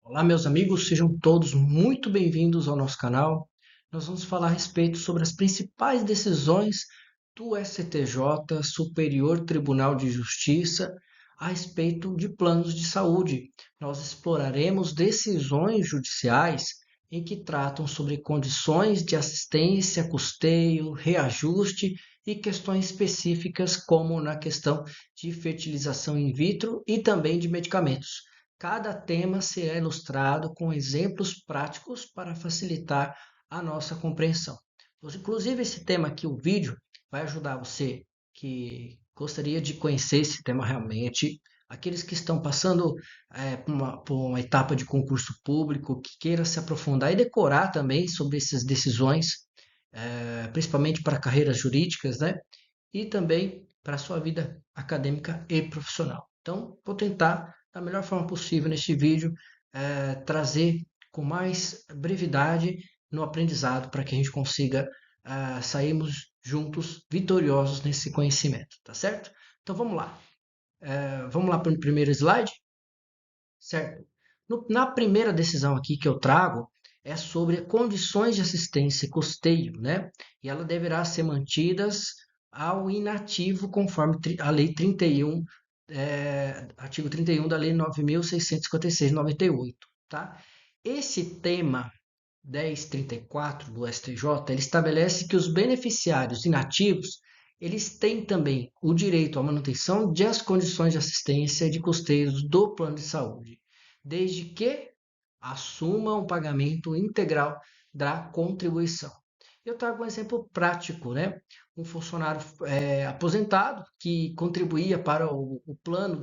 Olá, meus amigos, sejam todos muito bem-vindos ao nosso canal. Nós vamos falar a respeito sobre as principais decisões do STJ, Superior Tribunal de Justiça, a respeito de planos de saúde. Nós exploraremos decisões judiciais em que tratam sobre condições de assistência, custeio, reajuste e questões específicas, como na questão de fertilização in vitro e também de medicamentos. Cada tema será ilustrado com exemplos práticos para facilitar a nossa compreensão. Inclusive, esse tema aqui, o vídeo, vai ajudar você que gostaria de conhecer esse tema realmente, aqueles que estão passando por uma etapa de concurso público, que queira se aprofundar e decorar também sobre essas decisões, principalmente para carreiras jurídicas, né? E também para a sua vida acadêmica e profissional. Então, vou tentar, da melhor forma possível, neste vídeo, trazer com mais brevidade no aprendizado para que a gente consiga sairmos juntos vitoriosos nesse conhecimento, tá certo? Então, vamos lá. Vamos lá para o primeiro slide, certo? Na primeira decisão aqui que eu trago, é sobre condições de assistência e custeio, né? E ela deverá ser mantidas ao inativo, conforme a Lei 31, artigo 31 da Lei 9.656 de 98, tá? Esse tema 1034 do STJ, ele estabelece que os beneficiários inativos, eles têm também o direito à manutenção das condições de assistência e de custeios do plano de saúde, desde que assumam o pagamento integral da contribuição. Eu trago um exemplo prático, né? Um funcionário aposentado que contribuía para o plano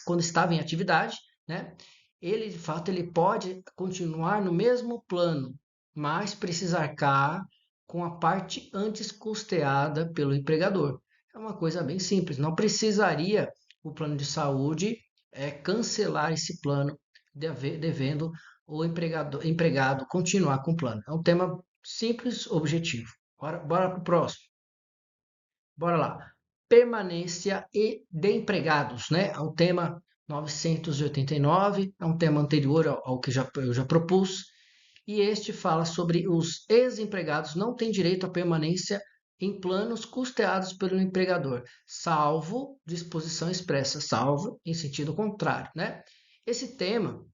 quando estava em atividade, né? Ele, de fato, ele pode continuar no mesmo plano, mas precisa arcar com a parte antes custeada pelo empregador. É uma coisa bem simples, não precisaria o plano de saúde cancelar esse plano, devendo o empregado continuar com o plano. É um tema simples, objetivo. Bora para o próximo. Bora lá. Permanência e de empregados, né? É um tema 989, é um tema anterior ao que eu já propus, e este fala sobre os ex-empregados não têm direito à permanência em planos custeados pelo empregador, salvo disposição expressa, salvo em sentido contrário, né? Esse tema,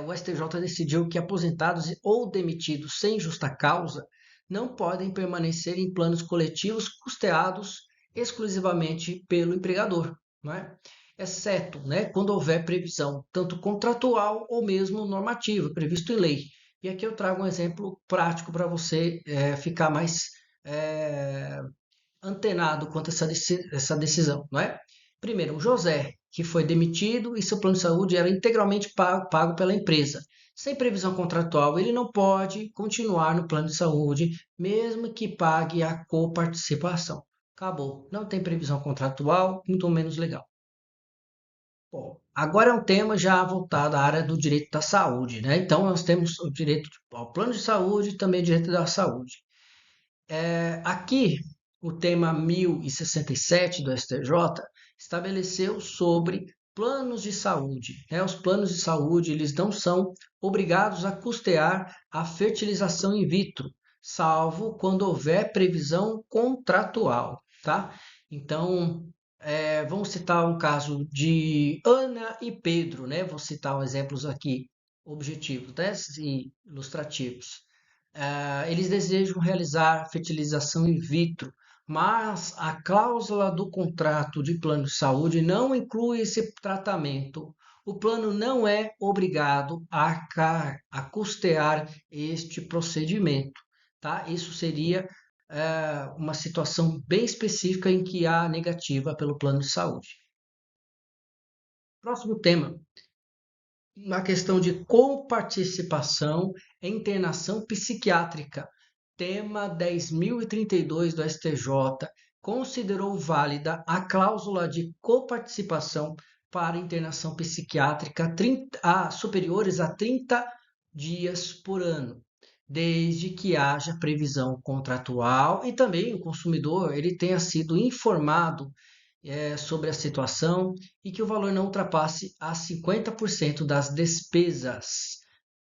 o STJ decidiu que aposentados ou demitidos sem justa causa não podem permanecer em planos coletivos custeados exclusivamente pelo empregador, não é? Exceto, né, quando houver previsão tanto contratual ou mesmo normativa, previsto em lei. E aqui eu trago um exemplo prático para você ficar mais é, antenado quanto a essa decisão, não é? Primeiro, o José, que foi demitido e seu plano de saúde era integralmente pago pela empresa. Sem previsão contratual, ele não pode continuar no plano de saúde, mesmo que pague a coparticipação. Acabou. Não tem previsão contratual, muito menos legal. Bom, agora é um tema já voltado à área do direito da saúde, né? Então, nós temos o direito ao plano de saúde e também o direito da saúde. Aqui, o tema 1067 do STJ estabeleceu sobre planos de saúde, né? Os planos de saúde, eles não são obrigados a custear a fertilização in vitro, salvo quando houver previsão contratual, tá? Então, vamos citar um caso de Ana e Pedro, né? Vou citar exemplos aqui objetivos, né? E ilustrativos. Eles desejam realizar fertilização in vitro, mas a cláusula do contrato de plano de saúde não inclui esse tratamento. O plano não é obrigado a custear este procedimento, tá? Isso seria uma situação bem específica em que há negativa pelo plano de saúde. Próximo tema, na questão de coparticipação em internação psiquiátrica. Tema 10.032 do STJ considerou válida a cláusula de coparticipação para internação psiquiátrica superiores a 30 dias por ano, desde que haja previsão contratual e também o consumidor ele tenha sido informado sobre a situação e que o valor não ultrapasse a 50% das despesas.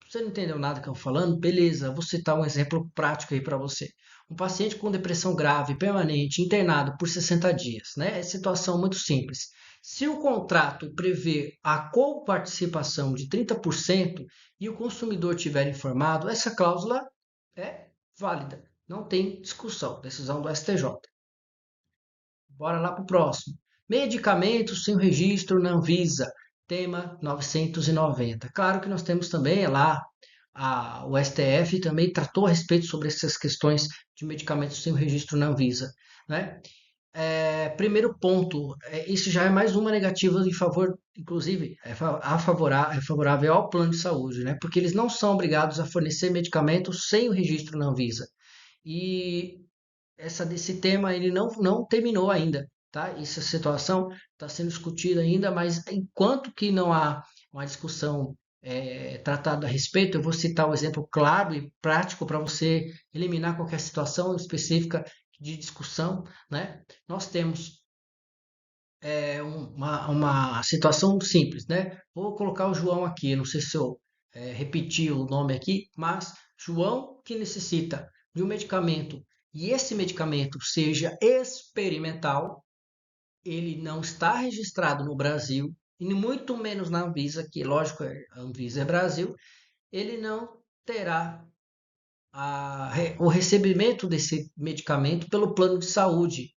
Você não entendeu nada que eu estou falando? Beleza, vou citar um exemplo prático aí para você. Um paciente com depressão grave, permanente, internado por 60 dias, né? É situação muito simples. Se o contrato prevê a coparticipação de 30% e o consumidor tiver informado, essa cláusula é válida. Não tem discussão. Decisão do STJ. Bora lá para o próximo. Medicamentos sem registro na Anvisa, tema 990. Claro que nós temos também lá o STF também tratou a respeito sobre essas questões de medicamentos sem registro na Anvisa, né? Primeiro ponto, isso já é mais uma negativa em favor, inclusive, é favorável ao plano de saúde, né? Porque eles não são obrigados a fornecer medicamentos sem o registro na Anvisa. E desse tema ele não terminou ainda, tá? Essa situação está sendo discutida ainda, mas enquanto que não há uma discussão tratada a respeito, eu vou citar um exemplo claro e prático para você eliminar qualquer situação específica de discussão, né? Nós temos uma situação simples, né? Vou colocar o João aqui, não sei se eu repeti o nome aqui, mas João que necessita de um medicamento e esse medicamento seja experimental, ele não está registrado no Brasil e muito menos na Anvisa, que lógico, a Anvisa é Brasil, ele não terá o recebimento desse medicamento pelo plano de saúde,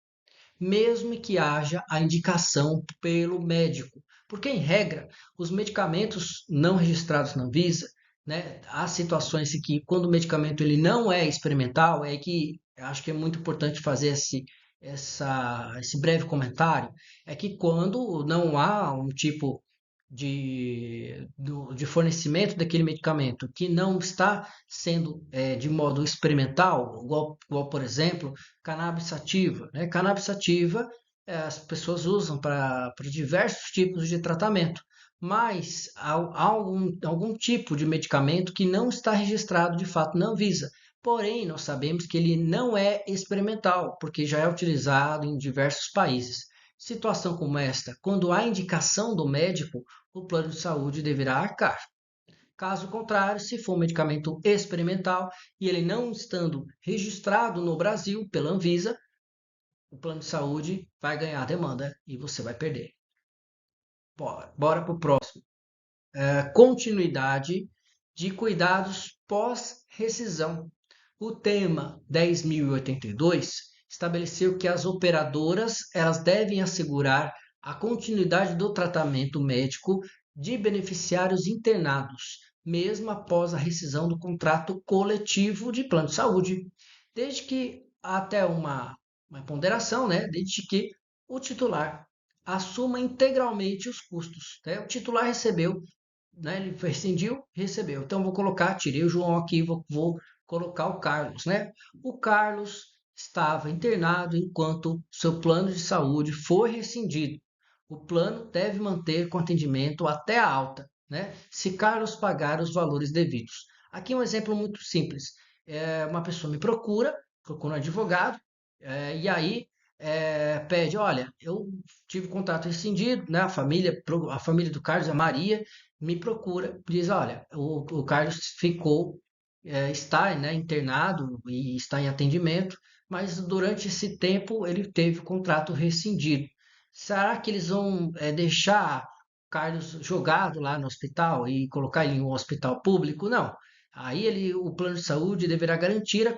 mesmo que haja a indicação pelo médico. Porque, em regra, os medicamentos não registrados na Anvisa, né, há situações em que, quando o medicamento ele não é experimental, é que acho que é muito importante fazer esse breve comentário, é que quando não há um tipo de fornecimento daquele medicamento que não está sendo de modo experimental, igual, por exemplo, cannabis sativa, né? Cannabis sativa as pessoas usam para diversos tipos de tratamento, mas há algum tipo de medicamento que não está registrado de fato na Anvisa. Porém, nós sabemos que ele não é experimental, porque já é utilizado em diversos países. Situação como esta, quando há indicação do médico, o plano de saúde deverá arcar. Caso contrário, se for um medicamento experimental e ele não estando registrado no Brasil pela Anvisa, o plano de saúde vai ganhar a demanda e você vai perder. Bora para o próximo. Continuidade de cuidados pós-rescisão. O tema 10.082 estabeleceu que as operadoras elas devem assegurar a continuidade do tratamento médico de beneficiários internados, mesmo após a rescisão do contrato coletivo de plano de saúde, desde que até uma ponderação, né? Desde que o titular assuma integralmente os custos. Né? O titular recebeu, né? Ele rescindiu, recebeu. Então vou colocar, tirei o João aqui, vou colocar o Carlos, né? O Carlos estava internado enquanto seu plano de saúde foi rescindido. O plano deve manter com atendimento até a alta, né? Se Carlos pagar os valores devidos. Aqui um exemplo muito simples. Uma pessoa me procura um advogado, e aí pede, olha, eu tive contrato rescindido, né? A família do Carlos, a Maria, me procura, diz, olha, o Carlos está, né, internado e está em atendimento, mas durante esse tempo ele teve o contrato rescindido. Será que eles vão deixar o Carlos jogado lá no hospital e colocar ele em um hospital público? Não. Aí o plano de saúde deverá garantir a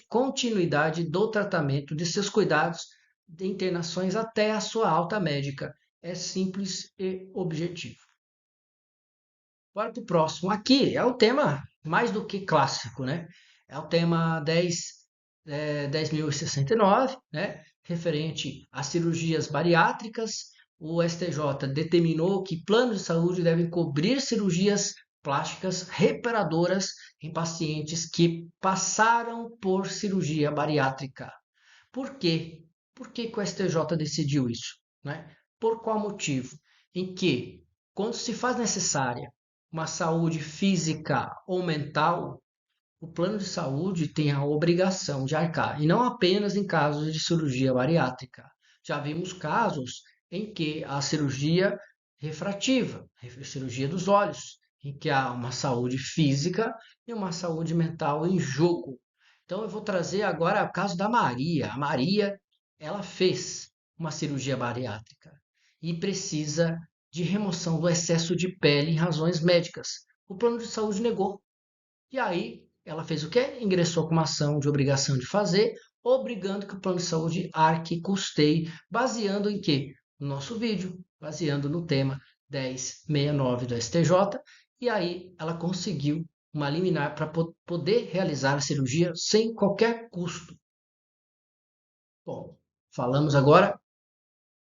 continuidade do tratamento de seus cuidados de internações até a sua alta médica. É simples e objetivo. Bora para o próximo. Aqui é o tema mais do que clássico, né? É o tema 10.069, né? Referente a cirurgias bariátricas. O STJ determinou que planos de saúde devem cobrir cirurgias plásticas reparadoras em pacientes que passaram por cirurgia bariátrica. Por quê? Por que que o STJ decidiu isso, né? Por qual motivo? Em que, quando se faz necessária uma saúde física ou mental, o plano de saúde tem a obrigação de arcar, e não apenas em casos de cirurgia bariátrica. Já vimos casos em que a cirurgia refrativa, a cirurgia dos olhos, em que há uma saúde física e uma saúde mental em jogo. Então eu vou trazer agora o caso da Maria. A Maria, ela fez uma cirurgia bariátrica e precisa de remoção do excesso de pele em razões médicas. O plano de saúde negou. E aí ela fez o quê? Ingressou com uma ação de obrigação de fazer, obrigando que o plano de saúde arque e custeie, baseando em quê? No nosso vídeo, baseando no tema 1069 do STJ, e aí ela conseguiu uma liminar para poder realizar a cirurgia sem qualquer custo. Bom, falamos agora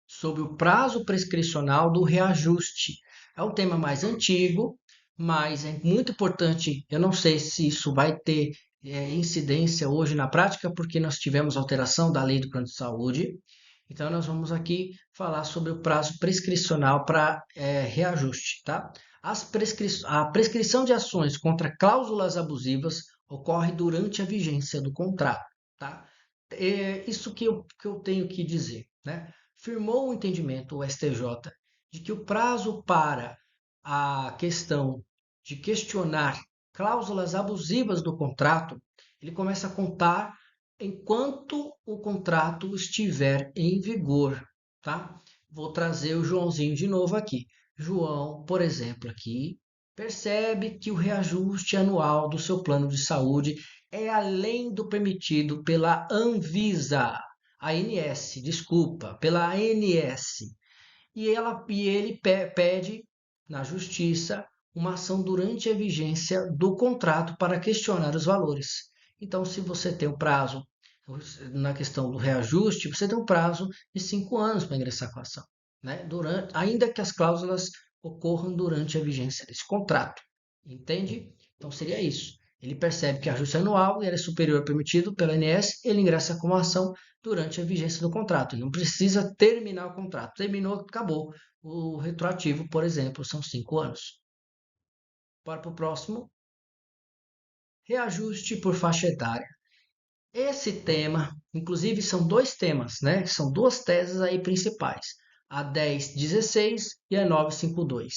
sobre o prazo prescricional do reajuste. É um tema mais antigo, mas é muito importante. Eu não sei se isso vai ter incidência hoje na prática, porque nós tivemos alteração da lei do plano de saúde. Então, nós vamos aqui falar sobre o prazo prescricional para reajuste, tá? A prescrição de ações contra cláusulas abusivas ocorre durante a vigência do contrato, tá? É isso que eu tenho que dizer, né? Firmou o entendimento, o STJ, de que o prazo para a questão de questionar cláusulas abusivas do contrato, ele começa a contar enquanto o contrato estiver em vigor, tá? Vou trazer o Joãozinho de novo aqui. João, por exemplo, aqui percebe que o reajuste anual do seu plano de saúde é além do permitido pela Anvisa, a ANS, desculpa, pela ANS. E ele pede na justiça uma ação durante a vigência do contrato para questionar os valores. Então, se você tem um prazo na questão do reajuste, você tem um prazo de 5 anos para ingressar com a ação, né? Ainda que as cláusulas ocorram durante a vigência desse contrato. Entende? Então, seria isso. Ele percebe que a ajuste anual é superior ao permitido pela ANS, ele ingressa com a ação durante a vigência do contrato. Ele não precisa terminar o contrato. Terminou, acabou. O retroativo, por exemplo, são 5 anos. Bora para o próximo. Reajuste por faixa etária. Esse tema, inclusive, são dois temas, né? São duas teses aí principais, a 1016 e a 952.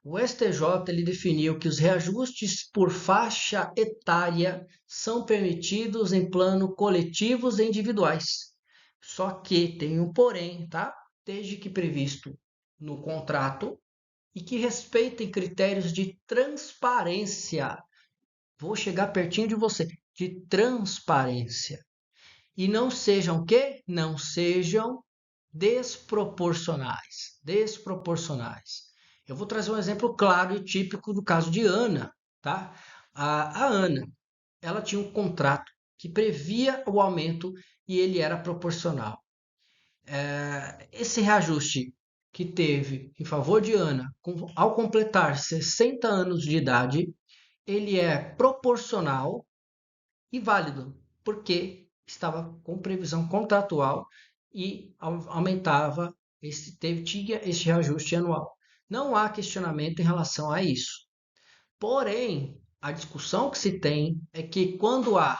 O STJ ele definiu que os reajustes por faixa etária são permitidos em plano coletivos e individuais. Só que tem um porém, tá? Desde que previsto no contrato e que respeitem critérios de transparência. Vou chegar pertinho de você, de transparência. E não sejam o quê? Não sejam desproporcionais. Desproporcionais. Eu vou trazer um exemplo claro e típico do caso de Ana, tá? A Ana, ela tinha um contrato que previa o aumento e ele era proporcional. Esse reajuste que teve em favor de Ana, ao completar 60 anos de idade, ele é proporcional e válido, porque estava com previsão contratual e aumentava, tinha este reajuste anual. Não há questionamento em relação a isso. Porém, a discussão que se tem é que quando há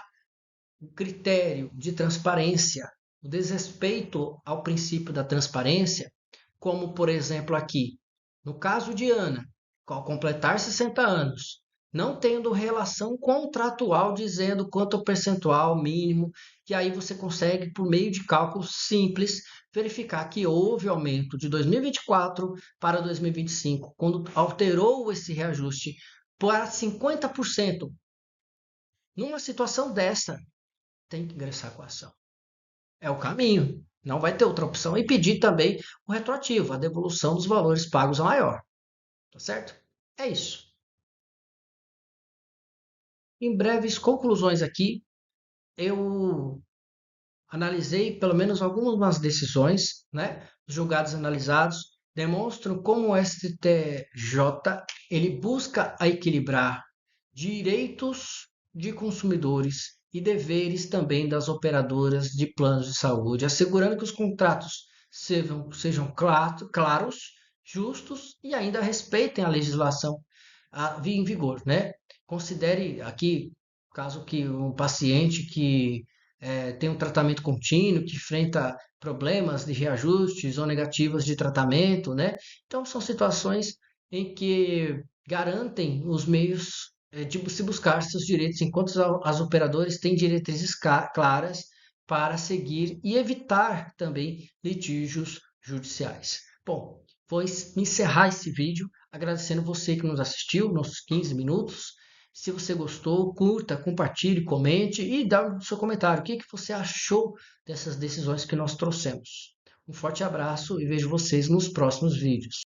o critério de transparência, o desrespeito ao princípio da transparência, como por exemplo aqui, no caso de Ana, ao completar 60 anos, não tendo relação contratual dizendo quanto é o percentual mínimo, que aí você consegue, por meio de cálculo simples, verificar que houve aumento de 2024 para 2025, quando alterou esse reajuste para 50%. Numa situação dessa, tem que ingressar com a ação. É o caminho. Não vai ter outra opção. E pedir também o retroativo, a devolução dos valores pagos a maior. Tá certo? É isso. Em breves conclusões aqui, eu analisei pelo menos algumas decisões, né? Os julgados analisados demonstram como o STJ ele busca equilibrar direitos de consumidores e deveres também das operadoras de planos de saúde, assegurando que os contratos sejam claros, justos e ainda respeitem a legislação em vigor, né? Considere aqui, caso que um paciente que tem um tratamento contínuo que enfrenta problemas de reajustes ou negativas de tratamento, né? Então, são situações em que garantem os meios de se buscar seus direitos, enquanto as operadoras têm diretrizes claras para seguir e evitar também litígios judiciais. Bom, vou encerrar esse vídeo agradecendo você que nos assistiu, nossos 15 minutos. Se você gostou, curta, compartilhe, comente e dá o seu comentário. O que você achou dessas decisões que nós trouxemos? Um forte abraço e vejo vocês nos próximos vídeos.